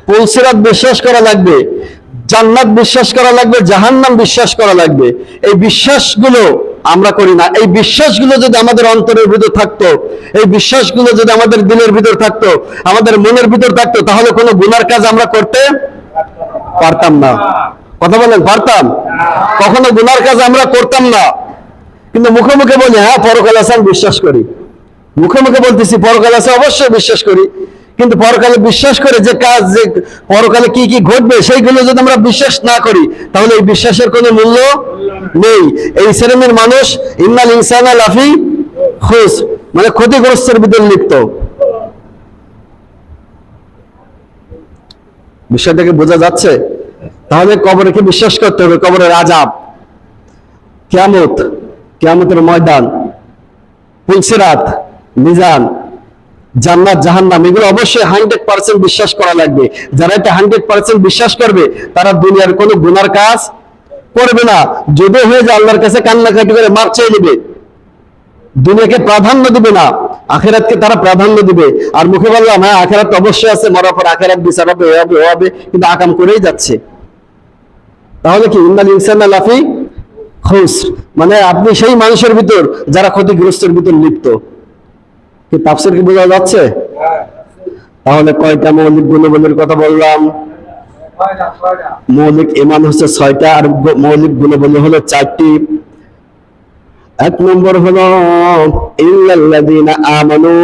পুলসিরাত বিশ্বাস করা লাগবে, জান্নাত বিশ্বাস করা লাগবে, জাহান্নাম বিশ্বাস করা লাগবে। এই বিশ্বাসগুলো আমরা করি না। এই বিশ্বাসগুলো যদি আমাদের অন্তরের ভিতর থাকতো, এই বিশ্বাসগুলো যদি আমাদের দিলের ভিতর থাকতো, আমাদের মনের ভিতর থাকতো, তাহলে কোনো গুনার কাজ আমরা করতে পারতাম না। কথা বলেন, পারতাম? কখনো গুনার কাজ আমরা করতাম না। কিন্তু মুখে মুখে বলি হ্যাঁ পরকাল আছে, আমি বিশ্বাস করি। মুখে মুখে বলতেছি পরকাল আছে, অবশ্যই বিশ্বাস করি। কিন্তু পরকালে বিশ্বাস করে যে কাজ, যে পরকালে কি কি ঘটবে, সেইগুলো যদি আমরা বিশ্বাস না করি, তাহলে এই বিশ্বাসের কোনো মূল্য নেই। এই শ্রেণীর মানুষ ইন্নাল ইনসানা লাফি খুসর, মানে ক্ষতিগ্রস্তের ভিতর লিপ্ত। বিষয়টাকে বোঝা যাচ্ছে? তাহলে কবরকে বিশ্বাস করতে হবে, কবরের আযাব, কিয়ামত, কিয়ামতের ময়দান, পুলসিরাত, মিজান, জান্নাত, জাহান্নাম, এগুলো অবশ্যই 100% বিশ্বাস করা লাগবে। যারা এটা 100% বিশ্বাস করবে, তারা দুনিয়ার কোনো গুনার কাজ করবে না। যদি হয়ে যায় আল্লাহর কাছে কান্নাকাটি করে মাপ চেয়ে নেবে, দুনিয়াকে প্রাধান্য দিবে না, আখিরাতকে তারা প্রাধান্য দিবে। আর মুখে বললাম হ্যাঁ আখিরাত অবশ্যই আছে, মরার পর আখিরাত বিচার হবে, হবে, কিন্তু আকাম করেই যাচ্ছে। তাহলে কি ইন্নাল ইনসানা লাফি খুসর, মানে আপনি সেই মানুষের ভিতর যারা ক্ষতিগ্রস্তের ভিতর লিপ্ত। কি তাফসীর কি বোঝা যাচ্ছে? তাহলে কয়টা মৌলিক গুণাবলীর কথা বললাম? মৌলিক ঈমান হচ্ছে 6টা, আর মৌলিক গুণাবলী হলো 4টি। 1 নম্বর হলো ইল্লাল্লাযিনা আমানু,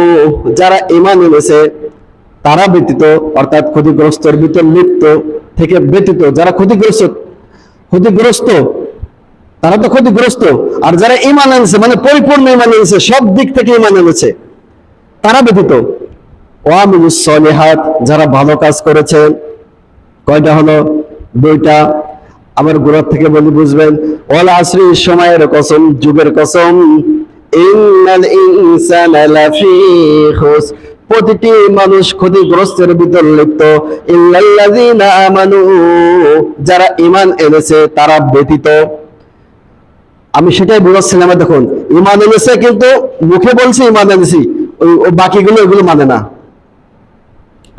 যারা ঈমান এনেছে তারা ব্যতীত, অর্থাৎ ক্ষতিগ্রস্তের ভিতর লিপ্ত থেকে ব্যতীত, যারা ক্ষতিগ্রস্ত তারা তো ক্ষতিগ্রস্ত। আর যারা ঈমান এনেছে, মানে পরিপূর্ণ ঈমান এনেছে, সব দিক থেকে ঈমান এনেছে, তারা ব্যতীত। ওয়া আমিলুস সলিহাত, যারা ভালো কাজ করেছে। কয়টা হলো? 2টা। আবার গোড়ার থেকে বলি, বুঝবেন। ওয়াল আসরি, সময়ের কসম, যুগের কসম। ইন্নাল ইনসানা লাফি খুসর, প্রতিটি মানুষ ক্ষতিগ্রস্তের ভিতর লিপ্ত। ইল্লাল্লাযিনা আমানু, যারা ঈমান এনেছে তারা ব্যতীত। আমি সেটাই বোঝাচ্ছিলাম। দেখুন, ঈমান এনেছে কিন্তু মুখে বলছে ঈমান এনেছি, ওই বাকিগুলো ওইগুলো মানে না,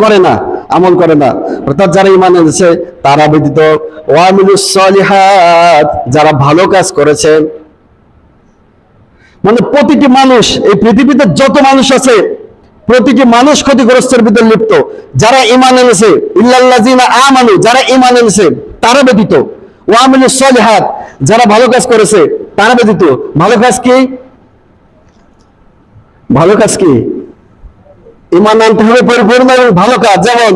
করে না, আমল করে না। অর্থাৎ যারা ঈমান এনেছে তারা ব্যতীত। ওয়া আমিলুস সলিহাত, যারা ভালো কাজ করেছে। মানে প্রতিটি মানুষ, এই পৃথিবীতে যত মানুষ আছে প্রতিটি মানুষ ক্ষতিগ্রস্তের ভিতর লিপ্ত। যারা ঈমান এনেছে, ইল্লাল্লাযিনা আমানু, যারা ঈমান এনেছে তারা ব্যতীত, ওয়া আমিলুস সলিহাত, যারা ভালো কাজ করেছে তারা ব্যতীত। ভালো কাজ কি? ভালো কাজ কি? ঈমান আনতে হবে পরিপূর্ণ এবং ভালো কাজ, যেমন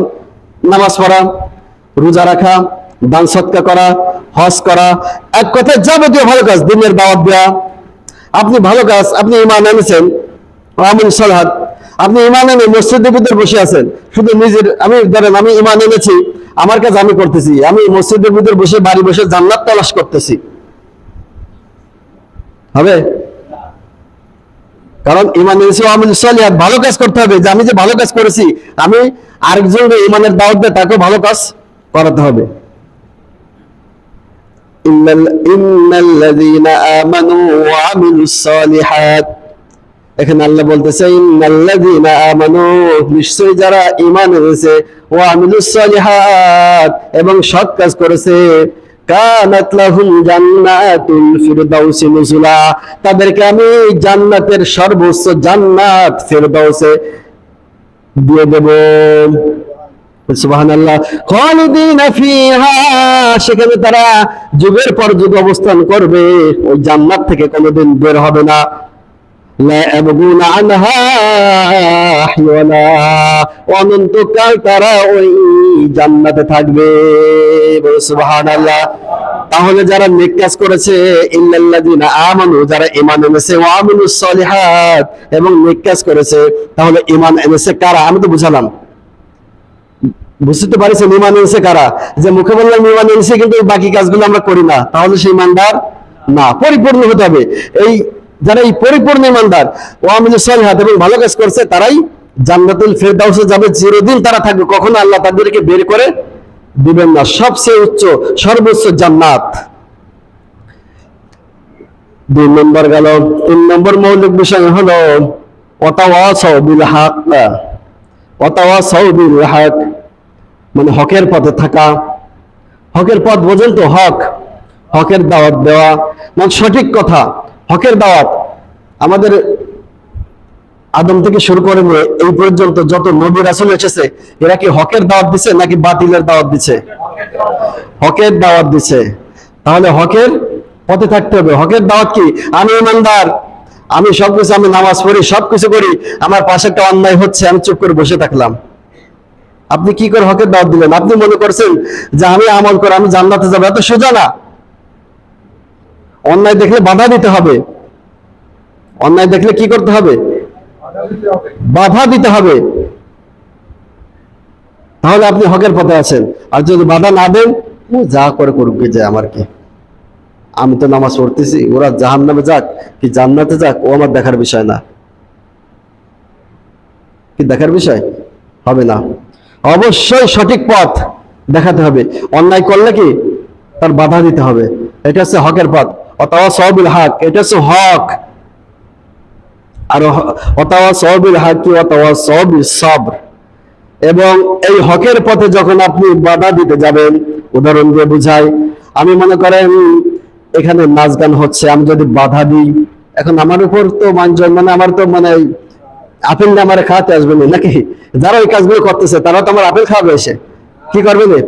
নামাজ পড়া, রোজা রাখা, দান সদকা করা, হজ করা, এক কথায় যাবতীয় ভালো কাজ, দিনের দাওয়াত দেওয়া। আপনি ভালো কাজ, আপনি ঈমান এনেছেন, আমিন সালাত, আপনি ঈমান এনে মসজিদের ভিতর বসে আছেন, শুধু নিজের, আমি ধরেন আমি ঈমান এনেছি, আমার কাজ আমি করতেছি, আমি মসজিদের ভিতর বসে বাড়ি বসে জান্নাত তালাশ করতেছি, হবে? কারণ ঈমান এনেছি, আমিন সালিহাত, ভালো কাজ করতে হবে, যে আমি যে ভালো কাজ করেছি, আমি আরেকজন ঈমানের দাওয়াত দিয়ে তাকেও ভালো কাজ করাতে হবে। ইন্নাল্লাযীনা আমানু ওয়া আমিলুস সালিহাত, এখানে আল্লাহ বলতেছে ইন্নাল্লাযীনা আমানু, নিশ্চয়ই যারা ঈমান এনেছে, ওয়া আমিলুস সালিহাত, এবং সৎ কাজ করেছে, কানাত লাহুম জান্নাতুল ফিরদাউসি নুজুলা, তাদেরকে আমি জান্নাতের সর্বোচ্চ জান্নাত ফিরদাউসে দিয়ে দেব। সুবহানাল্লাহ। খালিদিনা ফিহা, সেখানে তারা যুগের পর যুগ অবস্থান করবে, ওই জান্নাত থেকে কোনোদিন বের হবে না। লা ইয়াবগুনা আনহা হিওয়ালা, অনন্তকাল তারা ওই জান্নাতে থাকবে। সুবহানাল্লাহ। তাহলে যারা নেক কাজ করেছে, ইল্লাল্লাযিনা আমানু, যারা ঈমান এনেছে, ওয়া আমিলুস সলিহাত, এবং নেক কাজ করেছে, তাহলে ঈমান এনেছে কারা? আমি তো বুঝালাম, বুঝতে পারছেন ঈমান এনেছে কারা? যে মুখে বললাম ঈমান এনেছে কিন্তু বাকি কাজগুলো আমরা করি না, তাহলে সেই ঈমানদার না, পরিপূর্ণ হতে হবে। এই যারা এই পরিপূর্ণ ঈমানদার, ওয়া আমিলুস সলিহাত, এবং ভালো কাজ করছে, তারাই জান্নাতুল ফিরদাউসে যাবে, চিরদিন তারা থাকবে, কখনো আল্লাহ তাদেরকে বের করে দিবেন না, সবচেয়ে উচ্চ সর্বোচ্চ জান্নাত। 2 নম্বর গেল। 3 নম্বর মৌলিক বিষয় হলো ওয়াতাওয়াসাউ বিল হক, ওয়াতাওয়াসাউ বিল হক, মানে হকের পথে থাকা। হকের পথ বোঝেন তো? হক, হকের দাওয়াত দেওয়া, মানে সঠিক কথা, হকের দাওয়াত। আমাদের আদম থেকে শুরু করে এই পর্যন্ত যত নবী রাসূল এসেছে, এরা কি হকের দাওয়াত দিছে নাকি বাতিলের দাওয়াত দিছে? হকের দাওয়াত দিছে। তাহলে হকের পথে থাকতে হবে। হকের দাওয়াত কি? আমি ঈমানদার, আমি সবকিছু, আমি নামাজ পড়ি, সবকিছু করি, আমার পাশে একটা অন্যায় হচ্ছে, আমি চুপ করে বসে থাকলাম। আপনি কি করে হকের দাওয়াত দিলেন? আপনি মনে করছেন যে আমি আমল করে আমি জান্নাতে যাবো, এত সোজা না। অন্যায় দেখলে বাধা দিতে হবে। অন্যায় দেখলে কি করতে হবে? বাধা দিতে হবে, তাহলে আপনি হকের পথে আছেন। আর যদি বাধা না দেন, যা করে করুক, যে আমার কি, আমি তো নামাজ পড়তেছি, ওরা জাহান্নামে যাক কি জান্নাতে যাক, ও আমার দেখার বিষয় না। কি দেখার বিষয় হবে না? অবশ্যই সঠিক পথ দেখাতে হবে। অন্যায় করলে কি তার বাধা দিতে হবে। এটা হচ্ছে হকের পথ। ওয়াতাওয়াসাউ বিল হক, এটা হচ্ছে হক। আর ওয়াতাওয়াসাউ বিল হক, ওয়াতাওয়াসাউ বিস সবর। এবং এই হকের পথে যখন আপনি বাধা দিতে যাবেন, উদাহরণ দিয়ে বুঝাই, আমি মনে করেন এখানে নাচ গান হচ্ছে, আমি যদি বাধা দিই, এখন আমার উপর তো মানে আমার তো মানে আপেল না আমার খাওয়াতে আসবে না নাকি? যারা ওই কাজগুলো করতেছে তারা তো আমার আপেল খাওয়াবে, এসে কি করবে না?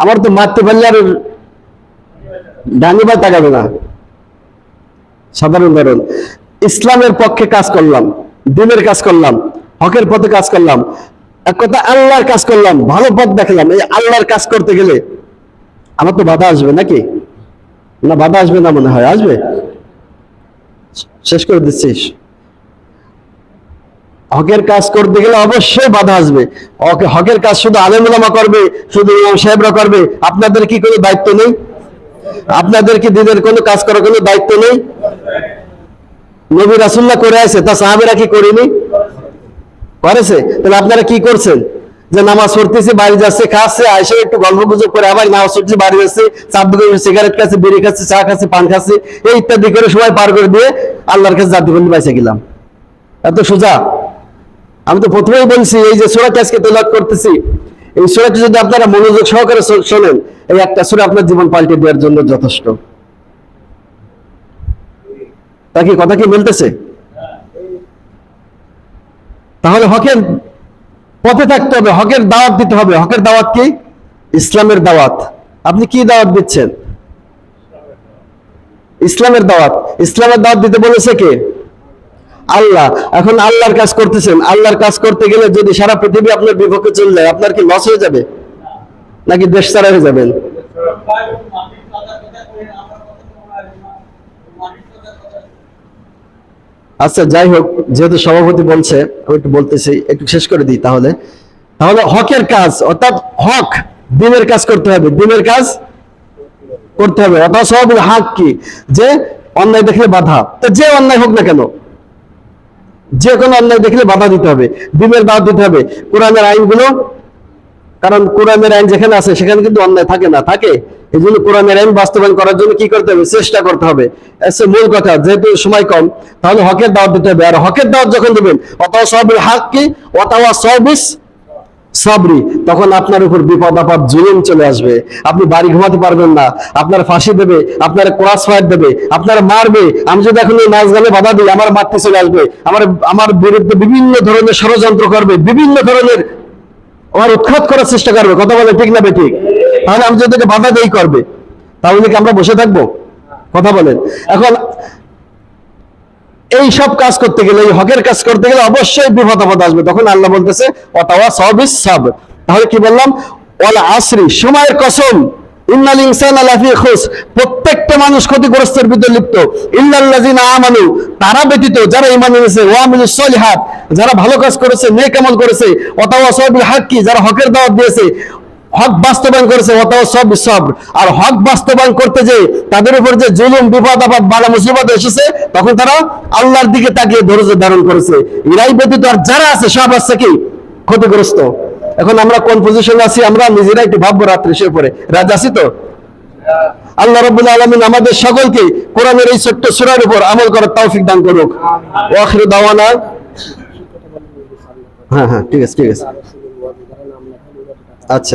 আমার তো মারতে পারলে আর ডানি বা তাকাবে না। সাধারণ উদাহরণ, ইসলামের পক্ষে কাজ করলাম, দ্বীনের কাজ করলাম, হকের পথে কাজ করলাম, এক কথা আল্লাহর কাজ করলাম, ভালো পথ দেখালাম। এই আল্লাহর কাজ করতে গেলে আমার তো বাধা আসবে নাকি? না, বাধা আসবে না মনে হয়, আসবে? শেষ করে দিচ্ছিস। হকের কাজ করতে গেলে অবশ্যই বাধা আসবে। হকের কাজ শুধু আলেম ওলামা করবে, শুধু ইমাম সাহেবরা করবে, আপনাদের কি কোনো দায়িত্ব নেই? আপনাদের কি দিনের কোনো কাজ করার কোনো দায়িত্ব নেই? নবী রাসূলুল্লাহ করে আছে, তা সাহাবীরা কি করেনি? করেছে। তাহলে আপনারা কি করছেন? যে নামাজ পড়তেছি, বাড়ি যাচ্ছে, খাচ্ছে, আইসে একটু গল্প গুজব করে আবার নামাজ পড়তেছি, বাড়ি যাচ্ছে, চাপ দিয়ে সিগারেট খাচ্ছে, বিড়ি খাচ্ছে, চা খাচ্ছে, পান খাচ্ছে, এই ইত্যাদি করে সময় পার করে দিয়ে আল্লাহর কাছে জাতি বন্ধু পাইছে গেলাম। এত সোজা? আমি তো প্রথমেই বলছি, এই যে সূরাটি আজকে তেলাওয়াত করতেছি, এই সূরাটি যদি আপনারা মনোযোগ সহকারে শোনেন, এই একটা সূরা আপনার জীবন পাল্টে দেওয়ার জন্য যথেষ্ট। তা কি কথা কি বলতেছে? তাহলে হকের পথে থাকতে হবে, হকের দাওয়াত দিতে হবে। হকের দাওয়াত কি? ইসলামের দাওয়াত। আপনি কি দাওয়াত দিচ্ছেন? ইসলামের দাওয়াত। ইসলামের দাওয়াত দিতে বলেছে কে? আল্লাহ। এখন আল্লাহর কাজ করতেছেন, আল্লাহর কাজ করতে গেলে যদি সারা পৃথিবী আপনার বিপক্ষে চলে যায়, আপনার কি লস হয়ে যাবে নাকি দেশ ছাড়া হয়ে যাবেন? আচ্ছা যাই হোক, যেহেতু সভাপতি বলছে আমি একটু বলতেছি, একটু শেষ করে দিই তাহলে। তাহলে হকের কাজ অর্থাৎ হক দ্বীনের কাজ করতে হবে, দ্বীনের কাজ করতে হবে। অর্থাৎ সবাই হক কি? যে অন্যায় দেখলে বাধা, তো যে অন্যায় হোক না কেন, যে কোনো অন্যায় দেখলে বাধা দিতে হবে, দ্বীনের দাওয়াত দিতে হবে। কোরআনের আইনগুলো, কারণ কোরআনের আইন যেখানে আছে সেখানে কিন্তু অন্যায় থাকে না, থাকে। এই জন্য কোরআনের আইন বাস্তবায়ন করার জন্য কি করতে হবে? চেষ্টা করতে হবে। এসে মূল কথা, যেহেতু সময় কম, তাহলে হকের দাওয়াত দিতে হবে। আর হকের দাওয়াত যখন দিবেন, অতাওয়া সবিল হক কি অতাওয়া সবিস সাবরি, তখন আপনার উপর বিপদ আপদ জুলুম চলে আসবে। আপনি বাড়ি ঘুমাতে পারবেন না, আপনার ফাঁসি দেবে, আপনার ক্রস ফায়ার দেবে, আপনার মারবে। আমি যদি এখন নাচ গানে বাধা দিই, আমার মারতে চলে আসবে, আমার বিরুদ্ধে বিভিন্ন ধরনের ষড়যন্ত্র করবে, বিভিন্ন ধরনের আমার উৎখাত করার চেষ্টা করবে। কথা বলে ঠিক না ঠিক? তাহলে আমি যদি বাধা দেই করবে, তাহলে কি আমরা বসে থাকবো? কথা বলেন। এখন এই সব কাজ করতে গেলে, এই হকের কাজ করতে গেলে অবশ্যই বিপদ আপদ আসবে। তখন আল্লাহ বলতেছে অতাওয়া সবিস সাবর। তাহলে কি বললাম? ওয়াল আসরি, সময়ের কসম, ইন্নাল ইনসানা লাফি খুস, প্রত্যেকটা মানুষ ক্ষতিগ্রস্তের ভিতরে লিপ্ত। ইল্লাল্লাযিনা আমানু, তারা ব্যতীত যারা ঈমান এনেছে, ওয়া আমিলুস সলিহাত, যারা ভালো কাজ করেছে, নেক আমল করেছে, ওয়াতাওয়াসাউ বিল হাক্কি, যারা হকের দাওয়াত দিয়েছে, হক বাস্তবায়ন করেছে, ওয়াতাওয়াসাউ বিস সাবর। আর হক বাস্তবায়ন করতে যে তাদের উপর যে জুলুম, বিপদ আপদ, বালা মুসিবত এসেছে, তখন তারা আল্লাহর দিকে তাকিয়ে ধৈর্য ধারণ করেছে। এরাই ব্যতীত আর যারা আছে সব আছে কি? ক্ষতিগ্রস্ত। এখন আমরা কোন পজিশনে আছি আমরা নিজেরা একটু ভাববো, রাত্রে শুয়ে পড়ে। রাজ আছি তো? আল্লাহ রাব্বুল আলামিন আমাদের সকলকে কোরআনের এই ছোট্ট সূরার উপর আমল করার তৌফিক দান করুক। ওয়া আখিরু দাওয়ানা। হ্যাঁ ঠিক আছে, ঠিক আছে। আচ্ছা।